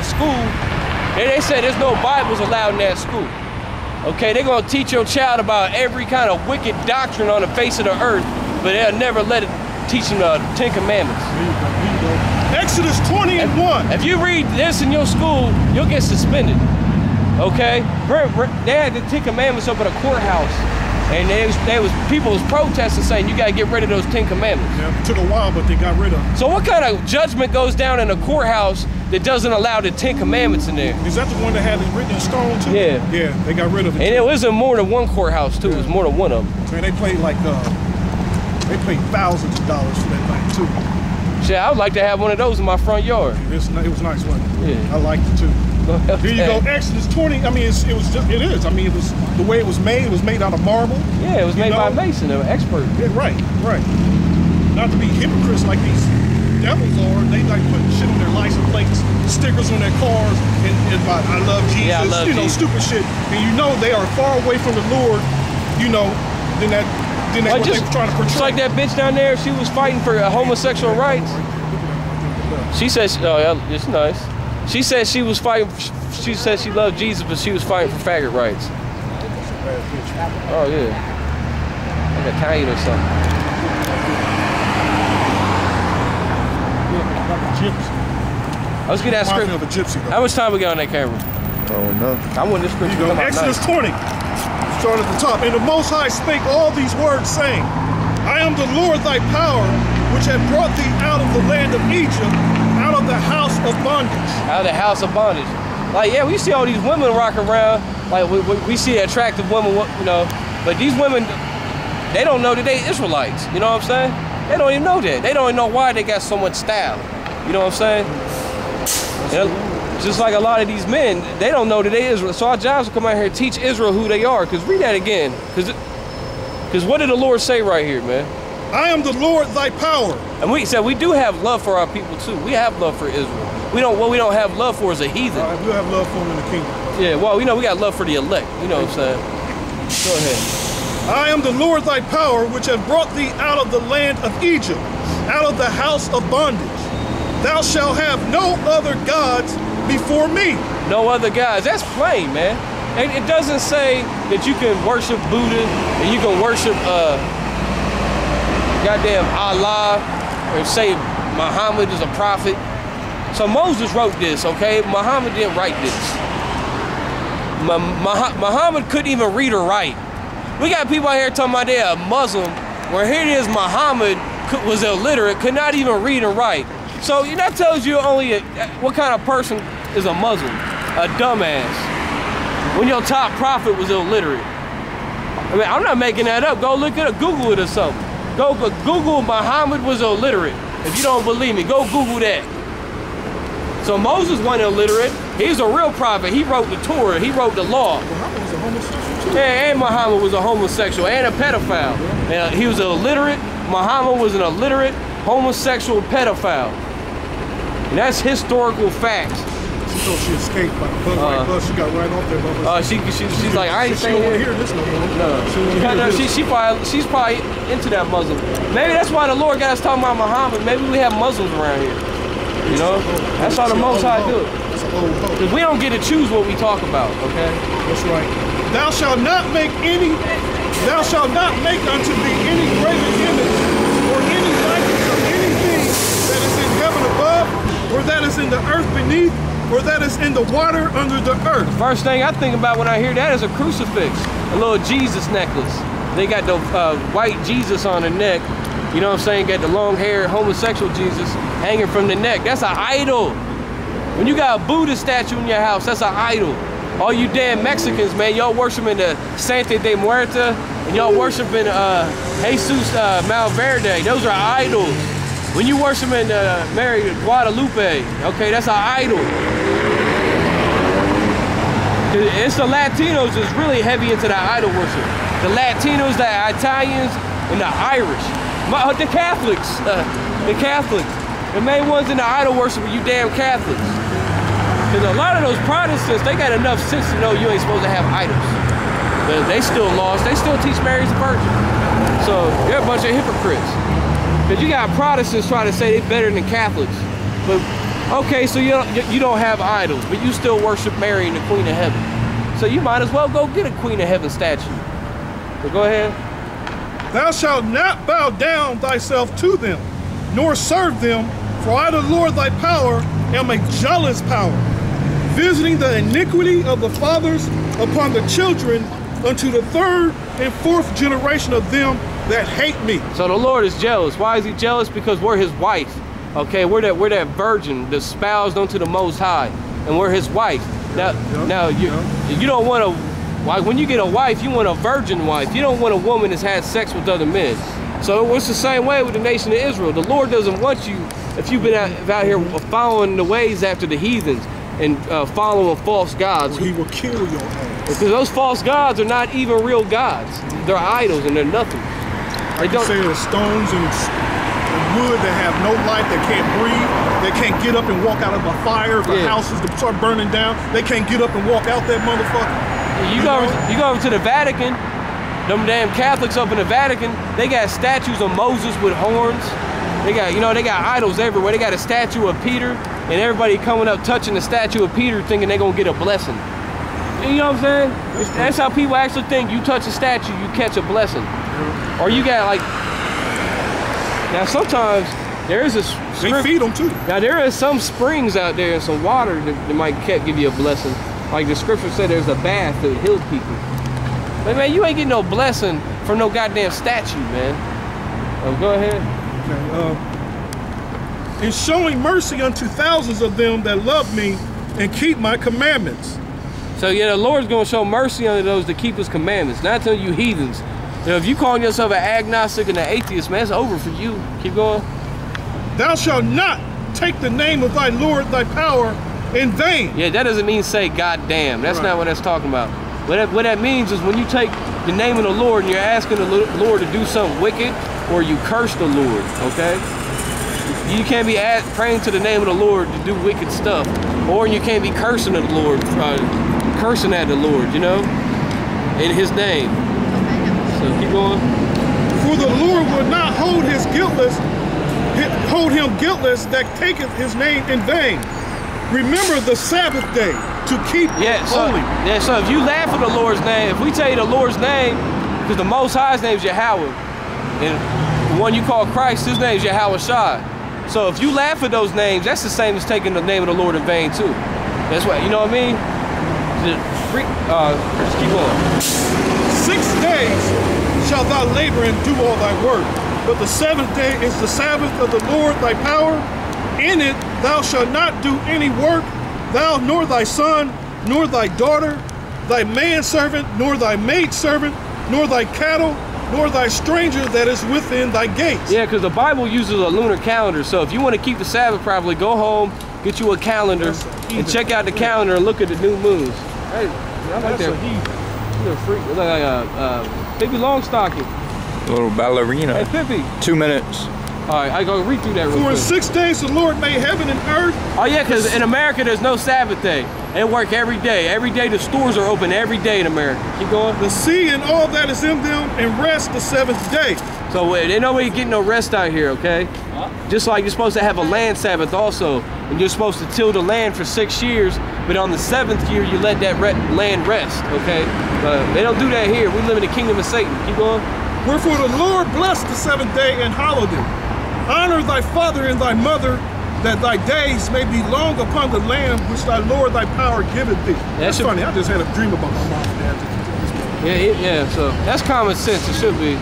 a school, they say there's no Bibles allowed in that school. Okay, they're gonna teach your child about every kind of wicked doctrine on the face of the earth, but they'll never let it teach them the 10 Commandments. Exodus 20 and 1. If you read this in your school, you'll get suspended. Okay? They had the 10 Commandments up at a courthouse, and people was protesting saying you gotta get rid of those 10 Commandments. Yeah, it took a while, but they got rid of them. So what kind of judgment goes down in a courthouse that doesn't allow the 10 Commandments in there? Is that the one that had it written in stone too? Yeah. Yeah, they got rid of it. And it wasn't more than one courthouse too, it was more than one of them. Man, they paid like, they paid thousands of dollars for that thing too. Shit, I would like to have one of those in my front yard. It was nice, wasn't it? Yeah. I liked it too. Here you go, Exodus 20. I mean, it is. I mean, it was the way it was made. It was made out of marble. Yeah, it was made by a mason, an expert. Yeah, right. Not to be hypocrites like these devils are. They like putting shit on their license plates, stickers on their cars, and about I love Jesus. Yeah, I love Jesus. Stupid shit. And you know they are far away from the Lord. Then that's what they were trying to portray. Just like that bitch down there, she was fighting for homosexual rights. She says, oh yeah, it's nice. She said she was fighting, she said she loved Jesus, but she was fighting for faggot rights. Oh yeah. Like Italian or something. Let's get that script. Of a gypsy, how much time we got on that camera? Oh no. I want this script. Exodus 20. Start at the top. And the Most High spake all these words, saying, I am the Lord thy power, which have brought thee out of the land of Egypt, out of the house of bondage. Out of the house of bondage. Like, yeah, we see all these women rocking around. Like, we see attractive women, but these women, they don't know that they Israelites. You know what I'm saying? They don't even know that. They don't even know why they got so much style. You know what I'm saying? Just like a lot of these men, they don't know that they Israel. So our job is to come out here and teach Israel who they are. Because read that again. Because what did the Lord say right here, man? I am the Lord thy power. And we said we do have love for our people too. We have love for Israel. What we don't have love for is a heathen. We have love for them in the kingdom. Yeah, well, we got love for the elect. You know what I'm saying? Go ahead. I am the Lord thy power, which have brought thee out of the land of Egypt, out of the house of bondage. Thou shalt have no other gods before me. No other gods. That's plain, man. And it doesn't say that you can worship Buddha and you can worship goddamn Allah or say Muhammad is a prophet. So Moses wrote this, okay? Muhammad didn't write this. Muhammad couldn't even read or write. We got people out here talking about they're a Muslim, where here it is Muhammad was illiterate, could not even read or write. So that tells you only what kind of person is a Muslim, a dumbass. When your top prophet was illiterate. I mean, I'm not making that up. Go look at it, Google it or something. Go Google Muhammad was illiterate. If you don't believe me, go Google that. So Moses wasn't illiterate. He's a real prophet. He wrote the Torah. He wrote the law. Muhammad was a homosexual too. Yeah, and Muhammad was a homosexual and a pedophile. He was illiterate. Muhammad was an illiterate homosexual pedophile. And that's historical facts. She thought she escaped by the bus. She got right off there. She's like, I ain't saying saying want to hear this no more. No, she's probably into that Muslim. Maybe that's why the Lord got us talking about Muhammad. Maybe we have Muslims around here. You know, that's how the Most High do it. Because we don't get to choose what we talk about. Okay. That's right. Thou shalt not make unto thee any graven image or any likeness of anything that is in heaven above, or that is in the earth beneath, or that is in the water under the earth. The first thing I think about when I hear that is a crucifix, a little Jesus necklace. They got the white Jesus on their neck. You know what I'm saying? Got the long hair, homosexual Jesus hanging from the neck. That's an idol. When you got a Buddha statue in your house, that's an idol. All you damn Mexicans, man, y'all worshiping the Santa de Muerta, and y'all worshiping Jesus Malverde. Those are idols. When you worshiping Mary Guadalupe, okay, that's an idol. It's the Latinos that's really heavy into the idol worship. The Latinos, the Italians, and the Irish. The Catholics, the main ones in the idol worship are you damn Catholics. Because a lot of those Protestants, they got enough sense to know you ain't supposed to have idols. But they still lost. They still teach Mary's a virgin. So they're a bunch of hypocrites. Because you got Protestants trying to say they're better than Catholics. But Okay, so you don't have idols, but you still worship Mary and the Queen of Heaven. So you might as well go get a Queen of Heaven statue. But go ahead. Thou shalt not bow down thyself to them, nor serve them, for I, the Lord thy power, am a jealous power, visiting the iniquity of the fathers upon the children unto the third and fourth generation of them that hate me. So the Lord is jealous. Why is he jealous? Because we're his wife. Okay, we're that virgin, the espoused unto the Most High, and we're his wife. Now you don't want a, like when you get a wife, you want a virgin wife. You don't want a woman that's had sex with other men. So it's the same way with the nation of Israel. The Lord doesn't want you, if you've been out here following the ways after the heathens and following false gods. He will kill your ass. Because those false gods are not even real gods. They're idols and they're nothing. They don't say the stones and wood that have no life, that can't breathe, that can't get up and walk out of a fire, the houses that start burning down, they can't get up and walk out that motherfucker. You go over to the Vatican, them damn Catholics up in the Vatican, they got statues of Moses with horns. They got, they got idols everywhere. They got a statue of Peter, and everybody coming up touching the statue of Peter thinking they're gonna get a blessing. You know what I'm saying? That's how people actually think. You touch a statue, you catch a blessing. Or you got like, now sometimes there is a they feed them too. Now there is some springs out there and some water that might give you a blessing. Like the scripture said, there's a bath that heals people. But man, you ain't getting no blessing from no goddamn statue, man. Oh, go ahead. Okay. In showing mercy unto thousands of them that love me and keep my commandments. So yeah, the Lord's gonna show mercy unto those that keep his commandments, not to you heathens. If you calling yourself an agnostic and an atheist, man, it's over for you. Keep going. Thou shalt not take the name of thy Lord, thy power, in vain. Yeah, that doesn't mean say God damn. That's not what that's talking about. What that means is when you take the name of the Lord and you're asking the Lord to do something wicked, or you curse the Lord, okay? You can't be praying to the name of the Lord to do wicked stuff. Or you can't be cursing at the Lord, cursing at the Lord, in his name. So keep going. For the Lord will not hold him guiltless that taketh his name in vain. Remember the Sabbath day to keep holy. So if you laugh at the Lord's name, if we tell you the Lord's name, because the Most High's name is Yahweh, and the one you call Christ, his name is Yahweh Shai. So if you laugh at those names, that's the same as taking the name of the Lord in vain too. That's what, you know what I mean? Just keep going. 6 days shalt thou labor and do all thy work, but the 7th day is the Sabbath of the Lord thy power. In it thou shalt not do any work, thou nor thy son, nor thy daughter, thy manservant, nor thy maidservant, nor thy cattle, nor thy stranger that is within thy gates. Yeah, because the Bible uses a lunar calendar, so if you want to keep the Sabbath properly, go home, get you a calendar, and check out the calendar and look at the new moons. Hey, I like that. You're a freak. Look like a Pippi Longstocking. Little ballerina. Hey, Pippi. 2 minutes. All right, I go read through that real quick. For in 6 days the Lord made heaven and earth. Oh yeah, because in America there's no Sabbath day. They work every day. Every day the stores are open every day in America. Keep going. The sea and all that is in them, and rest the 7th day. So ain't nobody getting no rest out here, okay? Just like you're supposed to have a land Sabbath also, and you're supposed to till the land for 6 years, but on the 7th year you let that land rest, okay? They don't do that here. We live in the kingdom of Satan. Keep going. Wherefore the Lord blessed the 7th day and hallowed it. Honor thy father and thy mother, that thy days may be long upon the land which thy Lord thy power giveth thee. That's funny. I just had a dream about my mom and dad. Yeah, so that's common sense. It should be.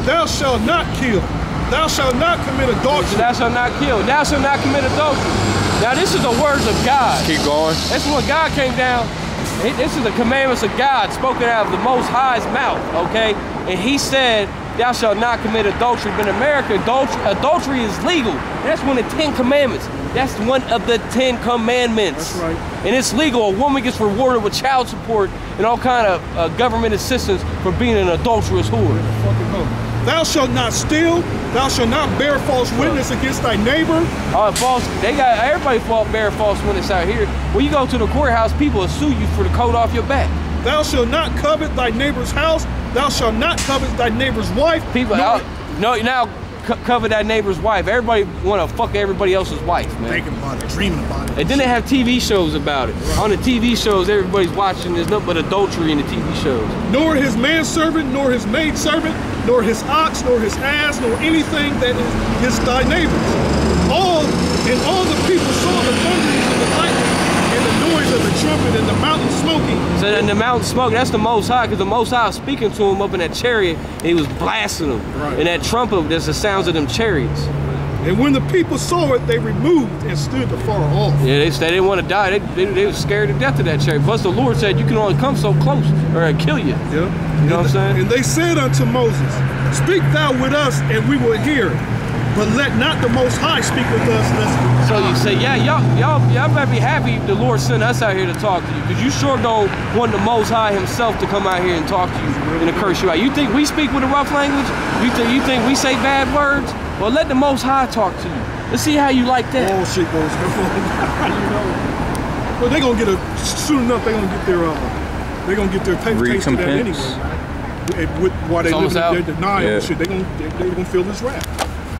Thou shalt not kill. Thou shalt not commit adultery. Thou shalt not kill. Thou shalt not commit adultery. Now this is the words of God. Keep going. That's when God came down. This is the commandments of God spoken out of the Most High's mouth, okay? And he said, thou shalt not commit adultery. But in America, adultery is legal. That's one of the 10 commandments. That's one of the 10 commandments. That's right. And it's legal. A woman gets rewarded with child support and all kind of government assistance for being an adulterous whore. Thou shalt not steal. Thou shalt not bear false witness against thy neighbor. Everybody bear false witness out here. When you go to the courthouse, people will sue you for the coat off your back. Thou shalt not covet thy neighbor's house. Thou shalt not covet thy neighbor's wife. People, now cover that neighbor's wife. Everybody want to fuck everybody else's wife, man. Thinking about it, dreaming about it. And then they have TV shows about it. Right. On the TV shows, everybody's watching. There's nothing but adultery in the TV shows. Nor his manservant, nor his maidservant, nor his ox, nor his ass, nor anything that is thy neighbor's. All the people saw the thunderings of the lightning and the noise of the trumpet and the mountain smoking. So then the mountain smoke, that's the Most High, because the Most High was speaking to him up in that chariot, and he was blasting them. Right. And that trumpet, there's the sounds of them chariots. And when the people saw it, they removed and stood afar off. Yeah, they didn't want to die. They were scared to death of that chariot. Plus the Lord said, you can only come so close, or I'll kill you. Yeah. You know what I'm saying? And they said unto Moses, speak thou with us, and we will hear. But let not the Most High speak with us. So you say, yeah, y'all better be happy the Lord sent us out here to talk to you, because you sure don't want the Most High himself to come out here and talk to you and to curse you out. You think we speak with a rough language? You think we say bad words? Well, let the Most High talk to you. Let's see how you like that. Oh shit goes on. Well, they're gonna get soon enough. They're gonna get their taste of that anyway. While they live in their denial and shit, they're gonna feel this wrath.